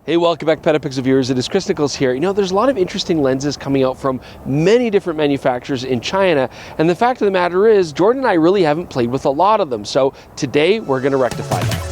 Hey, welcome back PetaPixel viewers, it is Chris Niccolls here. You know, there's a lot of interesting lenses coming out from many different manufacturers in China, and the fact of the matter is, Jordan and I really haven't played with a lot of them, so today we're going to rectify that.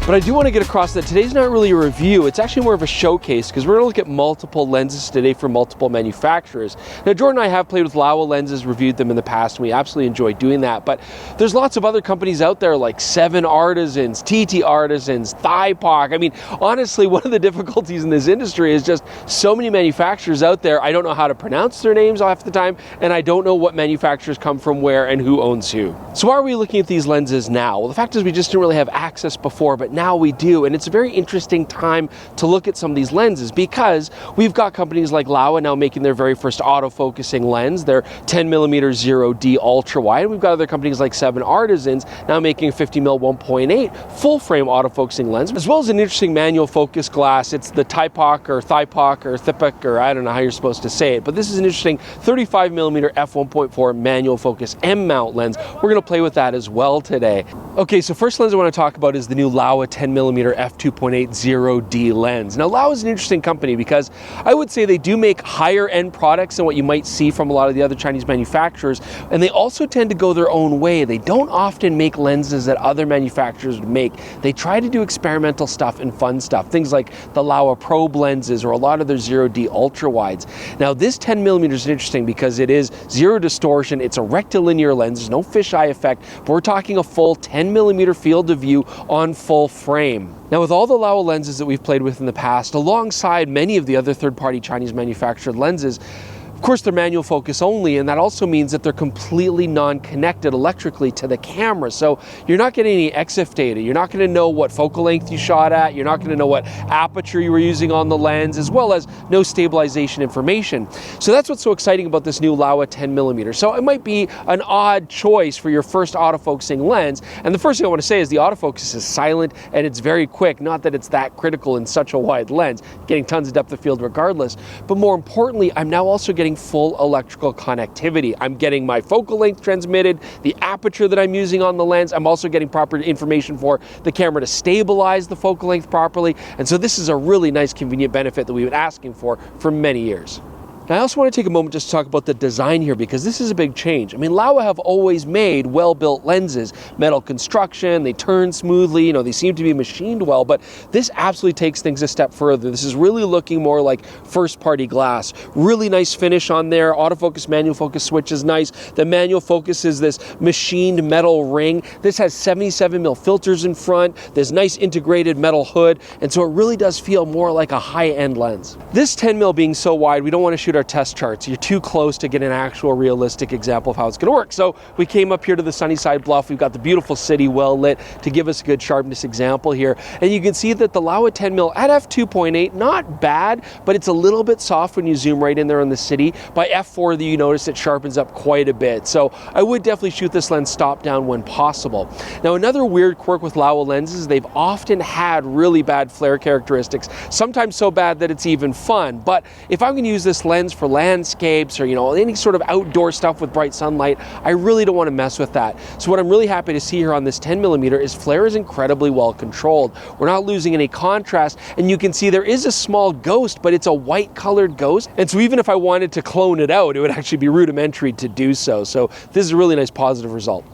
But I do want to get across that today's not really a review, it's actually more of a showcase because we're going to look at multiple lenses today from multiple manufacturers. Now Jordan and I have played with Laowa lenses, reviewed them in the past, and we absolutely enjoy doing that, but there's lots of other companies out there like 7Artisans, PetaPixel, Thypoch. I mean, honestly, one of the difficulties in this industry is just so many manufacturers out there, I don't know how to pronounce their names half the time, and I don't know what manufacturers come from where and who owns who. So why are we looking at these lenses now? Well, the fact is we just didn't really have access before, but now we do, and it's a very interesting time to look at some of these lenses because we've got companies like Laowa now making their very first autofocusing lens, their 10mm 0D ultra wide, and we've got other companies like 7Artisans now making a 50mm 1.8 full frame autofocusing lens, as well as an interesting manual focus glass. It's the Thypoch or Thypoch, or I don't know how you're supposed to say it, but this is an interesting 35mm f1.4 manual focus M-mount lens. We're going to play with that as well today. Okay, so first lens I want to talk about is the new Laowa 10mm f2.8 0D lens. Now Laowa is an interesting company because I would say they do make higher end products than what you might see from a lot of the other Chinese manufacturers, and they also tend to go their own way. They don't often make lenses that other manufacturers would make. They try to do experimental stuff and fun stuff, things like the Laowa probe lenses or a lot of their 0D ultra wides. Now this 10mm is interesting because it is zero distortion, it's a rectilinear lens, there's no fisheye effect, but we're talking a full 10mm field of view on full frame. Now with all the Laowa lenses that we've played with in the past, alongside many of the other third-party Chinese manufactured lenses, of course they're manual focus only, and that also means that they're completely non-connected electrically to the camera. So you're not getting any EXIF data. You're not going to know what focal length you shot at. You're not going to know what aperture you were using on the lens, as well as no stabilization information. So that's what's so exciting about this new Laowa 10mm. So it might be an odd choice for your first autofocusing lens. And the first thing I want to say is the autofocus is silent and it's very quick. Not that it's that critical in such a wide lens, getting tons of depth of field regardless. But more importantly, I'm now also getting full electrical connectivity. I'm getting my focal length transmitted, the aperture that I'm using on the lens. I'm also getting proper information for the camera to stabilize the focal length properly. And so this is a really nice convenient benefit that we've been asking for many years. Now, I also want to take a moment just to talk about the design here because this is a big change. I mean, Laowa have always made well-built lenses, metal construction, they turn smoothly, you know, they seem to be machined well, but this absolutely takes things a step further. This is really looking more like first-party glass. Really nice finish on there, autofocus, manual focus switch is nice. The manual focus is this machined metal ring. This has 77mm filters in front, this nice integrated metal hood, and so it really does feel more like a high-end lens. This 10mm being so wide, we don't want to shoot our test charts. You're too close to get an actual realistic example of how it's going to work. So we came up here to the Sunnyside Bluff. We've got the beautiful city well lit to give us a good sharpness example here. And you can see that the Laowa 10mm at f2.8, not bad, but it's a little bit soft when you zoom right in there on the city. By f4, you notice it sharpens up quite a bit. So I would definitely shoot this lens stop down when possible. Now another weird quirk with Laowa lenses, they've often had really bad flare characteristics, sometimes so bad that it's even fun. But if I'm going to use this lens for landscapes or, you know, any sort of outdoor stuff with bright sunlight, I really don't want to mess with that. So what I'm really happy to see here on this 10mm is flare is incredibly well controlled. We're not losing any contrast, and you can see there is a small ghost, but it's a white colored ghost. And so even if I wanted to clone it out, it would actually be rudimentary to do so. So this is a really nice positive result.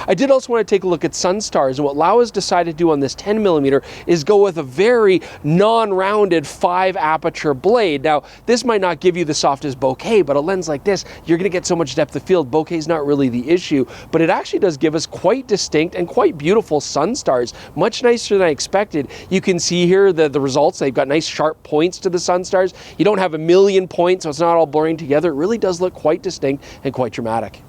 I did also want to take a look at sunstars, and what Laowa's decided to do on this 10mm is go with a very non-rounded 5 aperture blade. Now, this might not give you the softest bokeh, but a lens like this, you're going to get so much depth of field, bokeh is not really the issue, but it actually does give us quite distinct and quite beautiful sunstars, much nicer than I expected. You can see here the results. They've got nice sharp points to the sunstars. You don't have a million points, so it's not all blurring together. It really does look quite distinct and quite dramatic.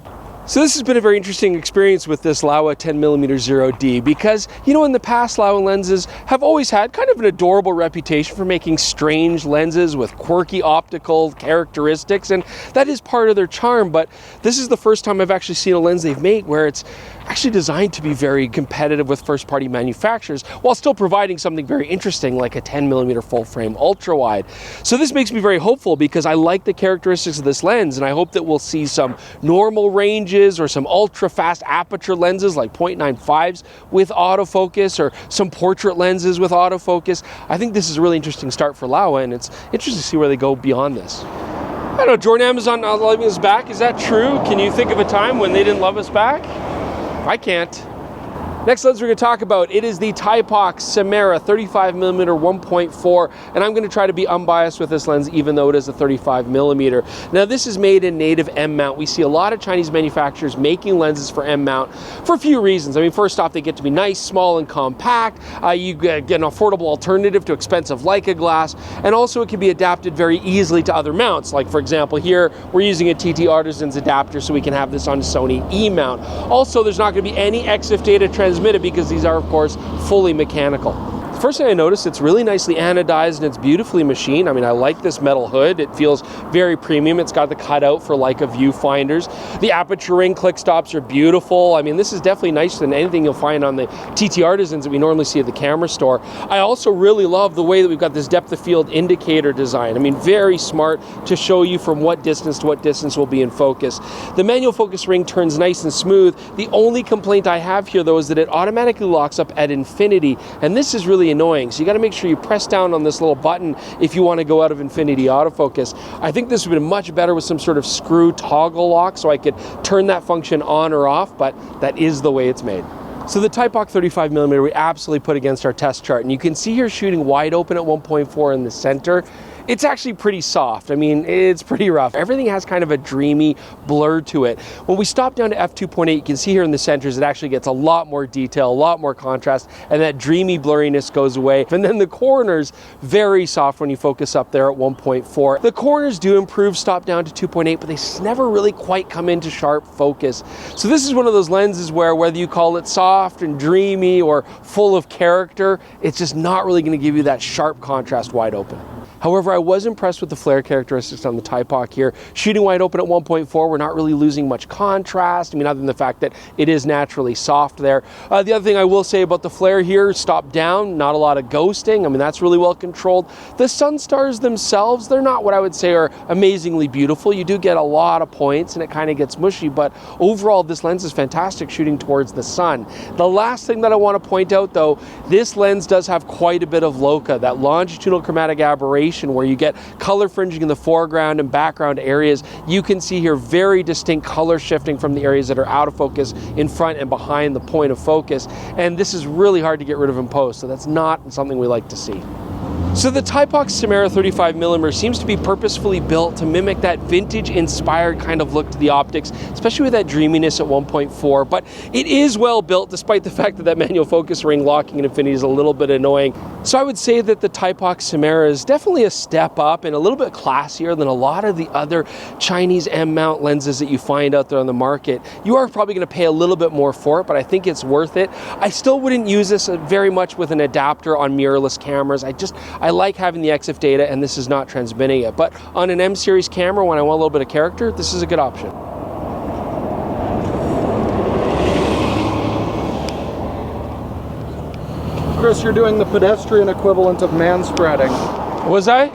So this has been a very interesting experience with this Laowa 10mm 0D because, you know, in the past Laowa lenses have always had kind of an adorable reputation for making strange lenses with quirky optical characteristics, and that is part of their charm, but this is the first time I've actually seen a lens they've made where it's actually designed to be very competitive with first-party manufacturers while still providing something very interesting like a 10mm full-frame ultra-wide. So this makes me very hopeful because I like the characteristics of this lens, and I hope that we'll see some normal ranges or some ultra-fast aperture lenses like 0.95s with autofocus, or some portrait lenses with autofocus. I think this is a really interesting start for Laowa, and it's interesting to see where they go beyond this. I don't know, Jordan, Amazon not loving us back, is that true? Can you think of a time when they didn't love us back? I can't. Next lens we're going to talk about, it is the Thypoch Simera 35mm 1.4, and I'm going to try to be unbiased with this lens even though it is a 35mm. Now this is made in native M mount. We see a lot of Chinese manufacturers making lenses for M mount for a few reasons. I mean, first off, they get to be nice, small, and compact. You get an affordable alternative to expensive Leica glass, and also it can be adapted very easily to other mounts. Like for example, here we're using a 7Artisans adapter so we can have this on a Sony E mount. Also, there's not going to be any EXIF data transmitted because these are, of course, fully mechanical. The first thing I noticed, it's really nicely anodized and it's beautifully machined. I mean, I like this metal hood. It feels very premium. It's got the cutout for Leica viewfinders. The aperture ring click stops are beautiful. I mean, this is definitely nicer than anything you'll find on the 7Artisans that we normally see at the camera store. I also really love the way that we've got this depth of field indicator design. I mean, very smart to show you from what distance to what distance will be in focus. The manual focus ring turns nice and smooth. The only complaint I have here, though, is that it automatically locks up at infinity, and this is really annoying. So you got to make sure you press down on this little button if you want to go out of infinity autofocus. I think this would have been much better with some sort of screw toggle lock so I could turn that function on or off, but that is the way it's made. So the Thypoch 35mm we absolutely put against our test chart, and you can see here shooting wide open at 1.4 in the center. It's actually pretty soft. I mean, it's pretty rough. Everything has kind of a dreamy blur to it. When we stop down to f2.8, you can see here in the centers, it actually gets a lot more detail, a lot more contrast, and that dreamy blurriness goes away. And then the corners, very soft when you focus up there at 1.4. The corners do improve stop down to 2.8, but they never really quite come into sharp focus. So this is one of those lenses where whether you call it soft and dreamy or full of character, it's just not really going to give you that sharp contrast wide open. However, I was impressed with the flare characteristics on the Thypoch here. Shooting wide open at 1.4, we're not really losing much contrast. I mean, other than the fact that it is naturally soft there. The other thing I will say about the flare here, stop down, not a lot of ghosting. I mean, that's really well controlled. The sun stars themselves, they're not what I would say are amazingly beautiful. You do get a lot of points and it kind of gets mushy, but overall this lens is fantastic shooting towards the sun. The last thing that I want to point out though, this lens does have quite a bit of loca, that longitudinal chromatic aberration where you get color fringing in the foreground and background areas. You can see here very distinct color shifting from the areas that are out of focus in front and behind the point of focus, and this is really hard to get rid of in post, so that's not something we like to see. So the Thypoch Simera 35mm seems to be purposefully built to mimic that vintage-inspired kind of look to the optics, especially with that dreaminess at 1.4, but it is well built despite the fact that manual focus ring locking in infinity is a little bit annoying. So I would say that the Thypoch Simera is definitely a step up and a little bit classier than a lot of the other Chinese M-mount lenses that you find out there on the market. You are probably going to pay a little bit more for it, but I think it's worth it. I still wouldn't use this very much with an adapter on mirrorless cameras. I like having the EXIF data, and this is not transmitting it. But on an M series camera, when I want a little bit of character, this is a good option. Chris, you're doing the pedestrian equivalent of man spreading. Was I?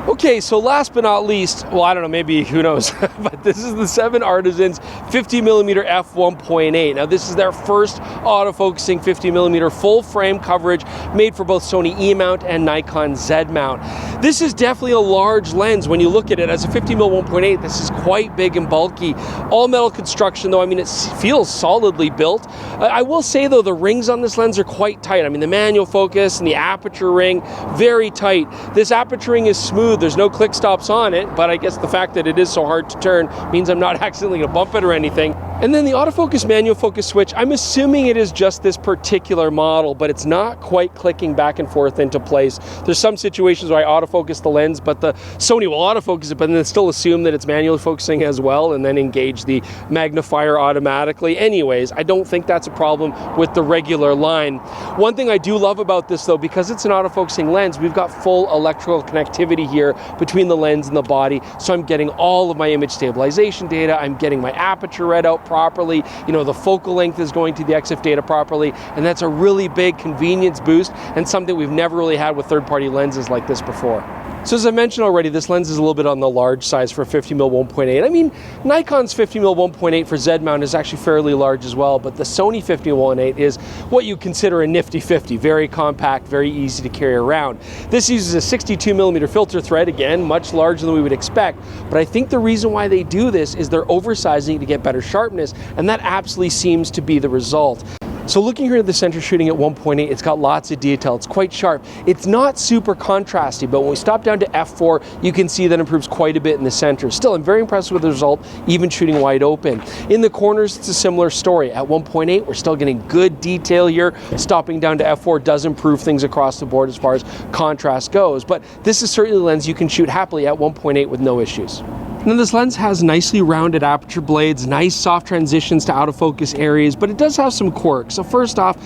Okay, so last but not least, well, I don't know, maybe, who knows, but this is the 7Artisans 50mm f1.8. Now, this is their first autofocusing 50mm full frame coverage made for both Sony E mount and Nikon Z mount. This is definitely a large lens when you look at it. As a 50mm 1.8, this is quite big and bulky. All metal construction, though, I mean, it feels solidly built. I will say, though, the rings on this lens are quite tight. I mean, the manual focus and the aperture ring, very tight. This aperture ring is smooth. There's no click stops on it, but I guess the fact that it is so hard to turn means I'm not accidentally going to bump it or anything. And then the autofocus manual focus switch, I'm assuming it is just this particular model, but it's not quite clicking back and forth into place. There's some situations where I autofocus the lens, but the Sony will autofocus it, but then still assume that it's manually focusing as well, and then engage the magnifier automatically. Anyways, I don't think that's a problem with the regular line. One thing I do love about this, though, because it's an autofocusing lens, we've got full electrical connectivity here between the lens and the body, so I'm getting all of my image stabilization data, I'm getting my aperture read out properly. You know, the focal length is going to the EXIF data properly, and that's a really big convenience boost and something we've never really had with third-party lenses like this before. So as I mentioned already, this lens is a little bit on the large size for 50mm 1.8. I mean, Nikon's 50mm 1.8 for Z mount is actually fairly large as well, but the Sony 50mm 1.8 is what you consider a nifty 50, very compact, very easy to carry around. This uses a 62mm filter thread, again, much larger than we would expect, but I think the reason why they do this is they're oversizing it to get better sharpness, and that absolutely seems to be the result. So looking here at the center shooting at 1.8, it's got lots of detail, it's quite sharp. It's not super contrasty, but when we stop down to f4, you can see that improves quite a bit in the center. Still, I'm very impressed with the result, even shooting wide open. In the corners, it's a similar story. At 1.8, we're still getting good detail here. Stopping down to f4 does improve things across the board as far as contrast goes, but this is certainly a lens you can shoot happily at 1.8 with no issues. Now this lens has nicely rounded aperture blades, nice soft transitions to out of focus areas, but it does have some quirks. So first off,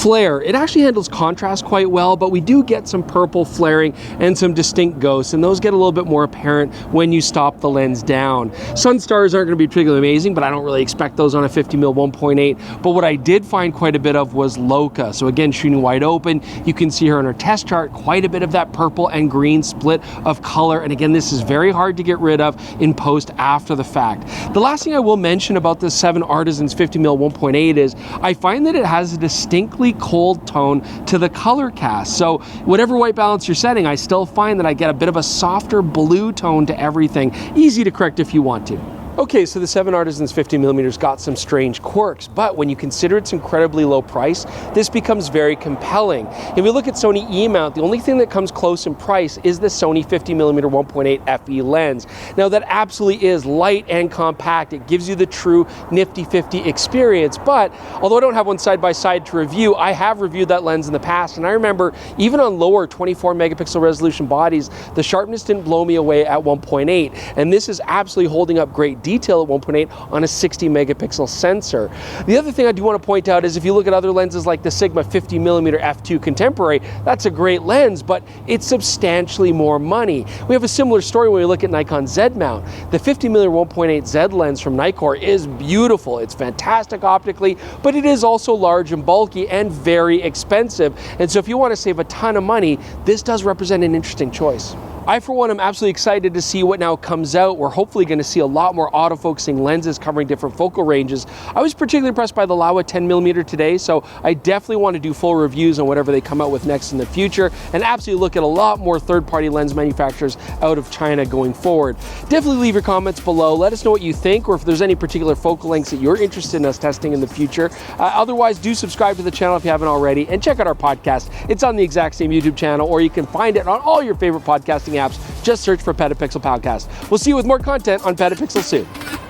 flare. It actually handles contrast quite well, but we do get some purple flaring and some distinct ghosts, and those get a little bit more apparent when you stop the lens down. Sun stars aren't going to be particularly amazing, but I don't really expect those on a 50mm 1.8. But what I did find quite a bit of was Laowa. So again, shooting wide open, you can see here on our test chart quite a bit of that purple and green split of color, and again, this is very hard to get rid of in post after the fact. The last thing I will mention about the 7Artisans 50mm 1.8 is I find that it has a distinctly cold tone to the color cast. So whatever white balance you're setting, I still find that I get a bit of a softer blue tone to everything. Easy to correct if you want to. Okay, so the 7Artisans 50mm got some strange quirks, but when you consider its incredibly low price, this becomes very compelling. If we look at Sony E-mount, the only thing that comes close in price is the Sony 50mm 1.8 FE lens. Now that absolutely is light and compact. It gives you the true nifty 50 experience, but although I don't have one side by side to review, I have reviewed that lens in the past, and I remember even on lower 24 megapixel resolution bodies, the sharpness didn't blow me away at 1.8, and this is absolutely holding up great detail at 1.8 on a 60 megapixel sensor. The other thing I do want to point out is if you look at other lenses like the Sigma 50mm f2 Contemporary, that's a great lens, but it's substantially more money. We have a similar story when we look at Nikon Z mount. The 50mm 1.8 Z lens from Nikkor is beautiful. It's fantastic optically, but it is also large and bulky and very expensive. And so if you want to save a ton of money, this does represent an interesting choice. I, for one, am absolutely excited to see what now comes out. We're hopefully going to see a lot more autofocusing lenses covering different focal ranges. I was particularly impressed by the Laowa 10mm today, so I definitely want to do full reviews on whatever they come out with next in the future, and absolutely look at a lot more third-party lens manufacturers out of China going forward. Definitely leave your comments below. Let us know what you think, or if there's any particular focal lengths that you're interested in us testing in the future. Otherwise, do subscribe to the channel if you haven't already, and check out our podcast. It's on the exact same YouTube channel, or you can find it on all your favorite podcasting apps. Just search for PetaPixel Podcast. We'll see you with more content on PetaPixel soon.